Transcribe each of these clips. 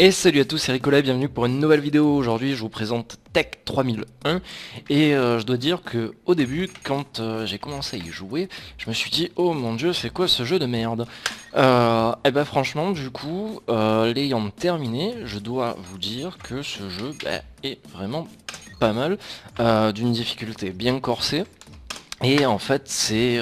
Et salut à tous, c'est Ricolas, bienvenue pour une nouvelle vidéo. Aujourd'hui je vous présente Tech 3001 et je dois dire que au début quand j'ai commencé à y jouer, je me suis dit oh mon dieu c'est quoi ce jeu de merde. Et ben franchement du coup l'ayant terminé, je dois vous dire que ce jeu est vraiment pas mal, d'une difficulté bien corsée. Et en fait c'est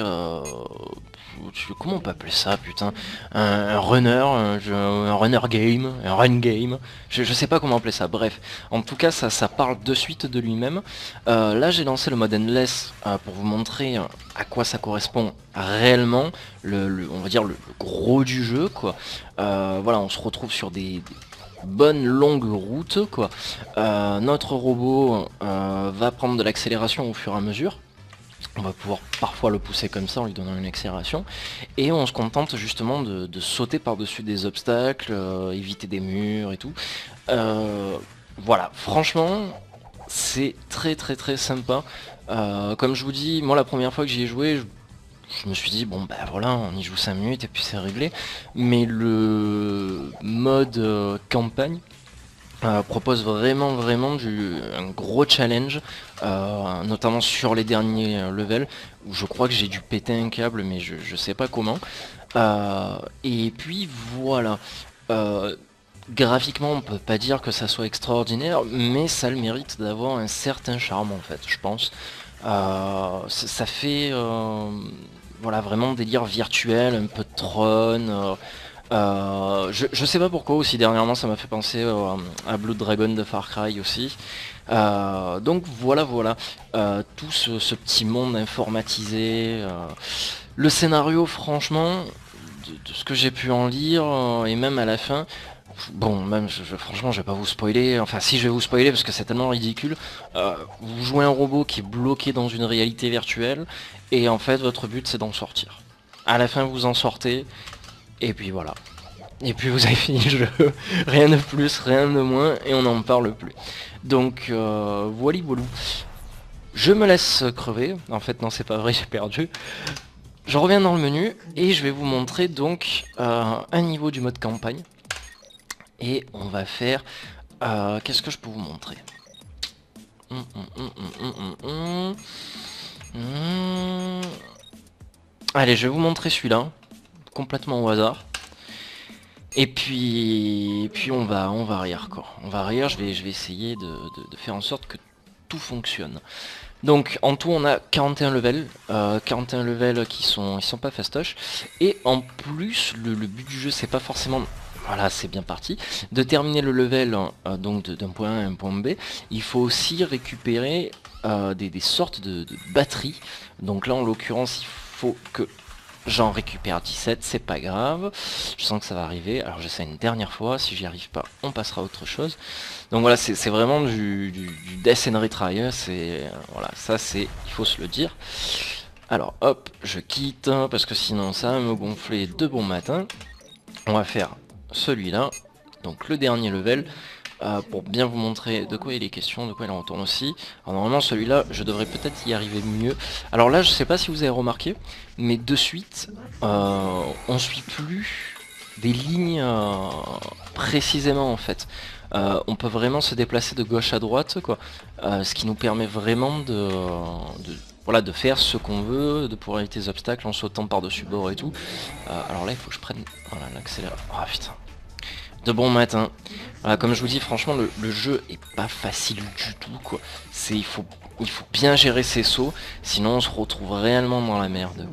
comment on peut appeler ça putain, un runner, un runner game, un run game, je sais pas comment appeler ça, bref. En tout cas ça parle de suite de lui-même. Là j'ai lancé le mode endless pour vous montrer à quoi ça correspond réellement, on va dire le gros du jeu quoi. Voilà, on se retrouve sur des bonnes longues routes quoi. Notre robot va prendre de l'accélération au fur et à mesure. On va pouvoir parfois le pousser comme ça en lui donnant une accélération. Et on se contente justement de sauter par-dessus des obstacles, éviter des murs et tout. Voilà, franchement, c'est très sympa. Comme je vous dis, moi la première fois que j'y ai joué, je me suis dit bon bah voilà, on y joue 5 minutes et puis c'est réglé. Mais le mode campagne propose vraiment un gros challenge, notamment sur les derniers levels où je crois que j'ai dû péter un câble mais je sais pas comment. Et puis voilà, graphiquement on peut pas dire que ça soit extraordinaire mais ça a le mérite d'avoir un certain charme en fait je pense. Ça fait voilà vraiment délire virtuel, un peu de Tron. Je sais pas pourquoi aussi dernièrement ça m'a fait penser à Blood Dragon de Far Cry aussi. Donc voilà, tout ce petit monde informatisé. Le scénario franchement, de ce que j'ai pu en lire, et même à la fin, bon même franchement je vais pas vous spoiler, enfin si je vais vous spoiler parce que c'est tellement ridicule. Vous jouez un robot qui est bloqué dans une réalité virtuelle et en fait votre but c'est d'en sortir. À la fin vous en sortez. Et puis voilà. Et puis vous avez fini le jeu. Rien de plus, rien de moins, et on n'en parle plus. Donc voilà. Je me laisse crever. En fait non c'est pas vrai, j'ai perdu. Je reviens dans le menu et je vais vous montrer donc un niveau du mode campagne. Et on va faire... qu'est-ce que je peux vous montrer? Allez, je vais vous montrer celui-là. Complètement au hasard. Et puis on va rire quoi. On va rire, je vais essayer de faire en sorte que tout fonctionne. Donc en tout on a 41 levels, 41 levels qui sont pas fastoches. Et en plus le but du jeu c'est pas forcément, voilà c'est bien parti, de terminer le level donc d'un point A à un point B. Il faut aussi récupérer des sortes de batteries. Donc là en l'occurrence il faut que j'en récupère 17, c'est pas grave. Je sens que ça va arriver. Alors j'essaie une dernière fois. Si j'y arrive pas, on passera à autre chose. Donc voilà, c'est vraiment du Death and Retry. Voilà, ça c'est, il faut se le dire. Alors hop, je quitte parce que sinon ça va me gonfler de bon matin. On va faire celui-là. Donc le dernier level. Pour bien vous montrer de quoi il est question, de quoi il en retourne aussi. Alors normalement celui-là, je devrais peut-être y arriver mieux. Alors là, je sais pas si vous avez remarqué, mais de suite, on suit plus des lignes précisément en fait. On peut vraiment se déplacer de gauche à droite, quoi. Ce qui nous permet vraiment voilà, de faire ce qu'on veut, de pouvoir éviter les obstacles en sautant par-dessus bord et tout. Alors là, il faut que je prenne voilà, l'accélérateur. Ah putain. De bon matin. Voilà, comme je vous dis, franchement, le jeu est pas facile du tout, quoi. Il faut bien gérer ses sauts, sinon on se retrouve réellement dans la merde.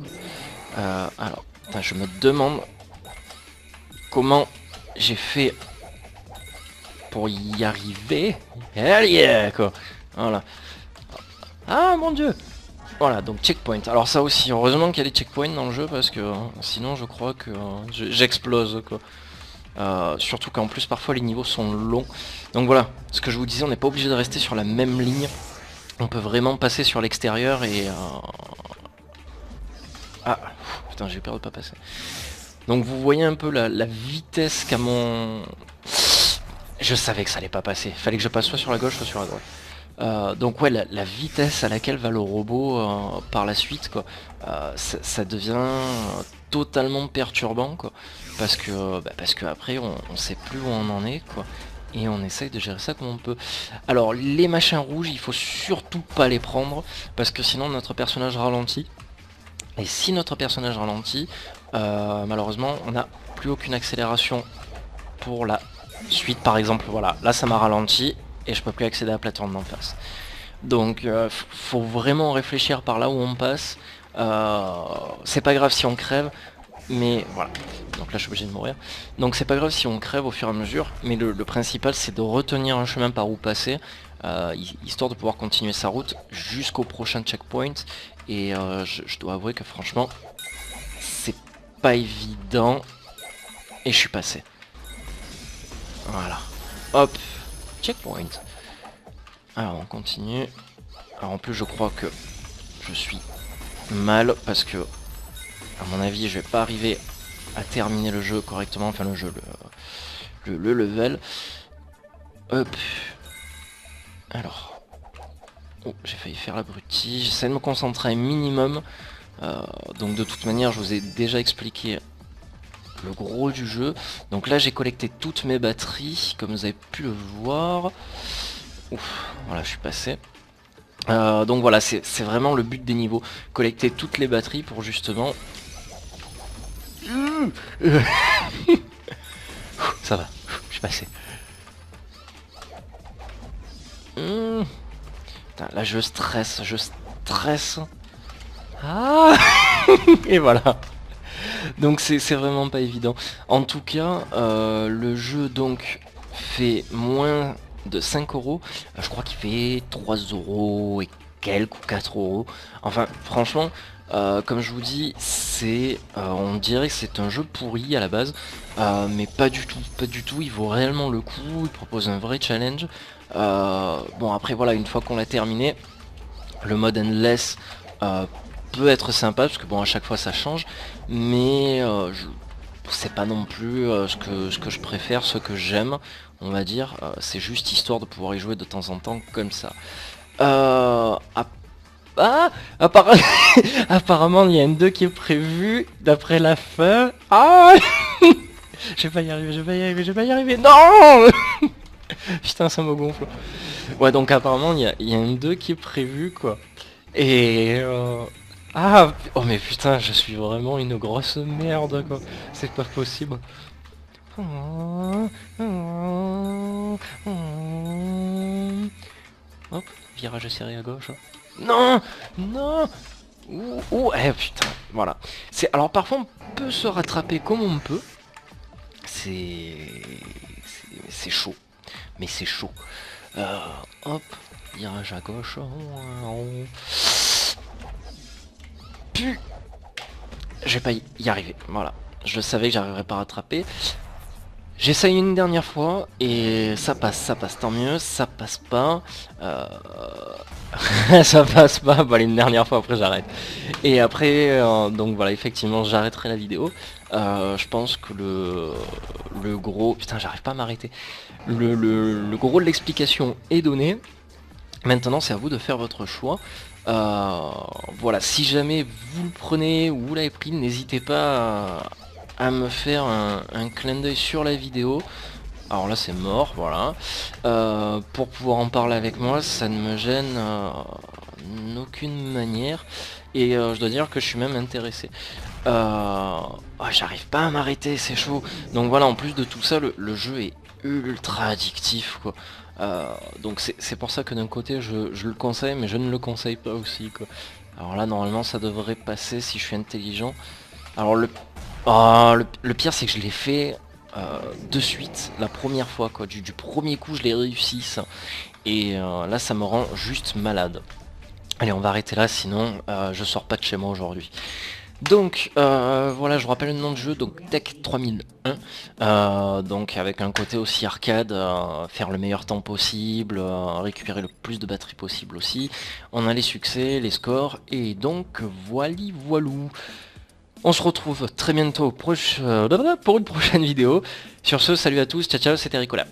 Alors, putain, je me demande comment j'ai fait pour y arriver. Hell yeah, quoi. Voilà. Ah mon dieu. Voilà, donc checkpoint. Alors ça aussi, heureusement qu'il y a des checkpoints dans le jeu parce que sinon je crois que j'explose, quoi. Surtout qu'en plus parfois les niveaux sont longs. Donc voilà, ce que je vous disais, on n'est pas obligé de rester sur la même ligne. On peut vraiment passer sur l'extérieur et... Ah, putain j'ai peur de pas passer. Donc vous voyez un peu la vitesse qu'a mon... Je savais que ça allait pas passer. Fallait que je passe soit sur la gauche, soit sur la droite. Donc ouais, la vitesse à laquelle va le robot par la suite, quoi. Ça devient totalement perturbant quoi, parce que après on sait plus où on en est quoi, et on essaye de gérer ça comme on peut. Alors les machins rouges, il faut surtout pas les prendre, parce que sinon notre personnage ralentit, et si notre personnage ralentit, malheureusement on n'a plus aucune accélération pour la suite. Par exemple, voilà, là ça m'a ralenti et je peux plus accéder à la plateforme d'en face. Donc faut vraiment réfléchir par là où on passe. C'est pas grave si on crève, mais voilà. Donc là je suis obligé de mourir. Donc c'est pas grave si on crève au fur et à mesure, mais le principal c'est de retenir un chemin par où passer, histoire de pouvoir continuer sa route jusqu'au prochain checkpoint. Et je dois avouer que franchement c'est pas évident, et je suis passé. Voilà. Hop, checkpoint. Alors on continue. Alors en plus je crois que je suis mal, parce que à mon avis je vais pas arriver à terminer le jeu correctement, enfin le jeu, le level. Hop. Alors. Oh, j'ai failli faire l'abruti. J'essaie de me concentrer un minimum. Donc de toute manière je vous ai déjà expliqué le gros du jeu. Donc là j'ai collecté toutes mes batteries, comme vous avez pu le voir. Ouf, voilà, je suis passé. Donc voilà, c'est vraiment le but des niveaux. Collecter toutes les batteries pour justement... Ça va, je suis passé. Putain, là je stresse, Ah Et voilà. Donc c'est vraiment pas évident. En tout cas, le jeu donc fait moins de 5 euros. Je crois qu'il fait 3 euros et quelques, ou 4 euros. Enfin, franchement, comme je vous dis, on dirait que c'est un jeu pourri à la base, mais pas du tout, il vaut réellement le coup, il propose un vrai challenge. Bon après voilà, une fois qu'on l'a terminé, le mode endless peut être sympa, parce que bon à chaque fois ça change, mais c'est pas non plus ce que je préfère, ce que j'aime, on va dire. C'est juste histoire de pouvoir y jouer de temps en temps comme ça. Apparemment il y a un 2 qui est prévu d'après la fin. Ah je vais pas y arriver, non Putain, ça me gonfle. Ouais, donc apparemment il y a un 2 qui est prévu quoi. Et ah, oh mais putain, je suis vraiment une grosse merde quoi. C'est pas possible. Hop, virage serré à gauche. Non, non. Eh putain, voilà. Alors parfois on peut se rattraper comme on peut. C'est chaud, mais c'est chaud. Hop, virage à gauche. Je vais pas y arriver, voilà. Je savais que j'arriverais pas à rattraper. J'essaye une dernière fois et ça passe, tant mieux. Ça passe pas. Ça passe pas, bah une dernière fois, après j'arrête. Et après, donc voilà, effectivement j'arrêterai la vidéo. Je pense que le gros... Putain, j'arrive pas à m'arrêter. Le gros de l'explication est donné. Maintenant c'est à vous de faire votre choix. Voilà, si jamais vous le prenez ou vous l'avez pris, n'hésitez pas à me faire un clin d'œil sur la vidéo. Alors là c'est mort, voilà. Pour pouvoir en parler avec moi, ça ne me gêne en aucune manière. Et je dois dire que je suis même intéressé. J'arrive pas à m'arrêter, c'est chaud. Donc voilà, en plus de tout ça, le jeu est ultra addictif quoi. Donc c'est pour ça que d'un côté je le conseille, mais je ne le conseille pas aussi quoi. Alors là normalement ça devrait passer si je suis intelligent. Alors le pire c'est que je l'ai fait de suite la première fois quoi. Du premier coup je l'ai réussi ça. Et là ça me rend juste malade. Allez, on va arrêter là, sinon je sors pas de chez moi aujourd'hui. Donc voilà, je vous rappelle le nom de jeu, donc Tech 3001, donc avec un côté aussi arcade, faire le meilleur temps possible, récupérer le plus de batterie possible aussi. On a les succès, les scores, et donc voilou. On se retrouve très bientôt pour une prochaine vidéo. Sur ce, salut à tous, ciao ciao, c'était Ricola.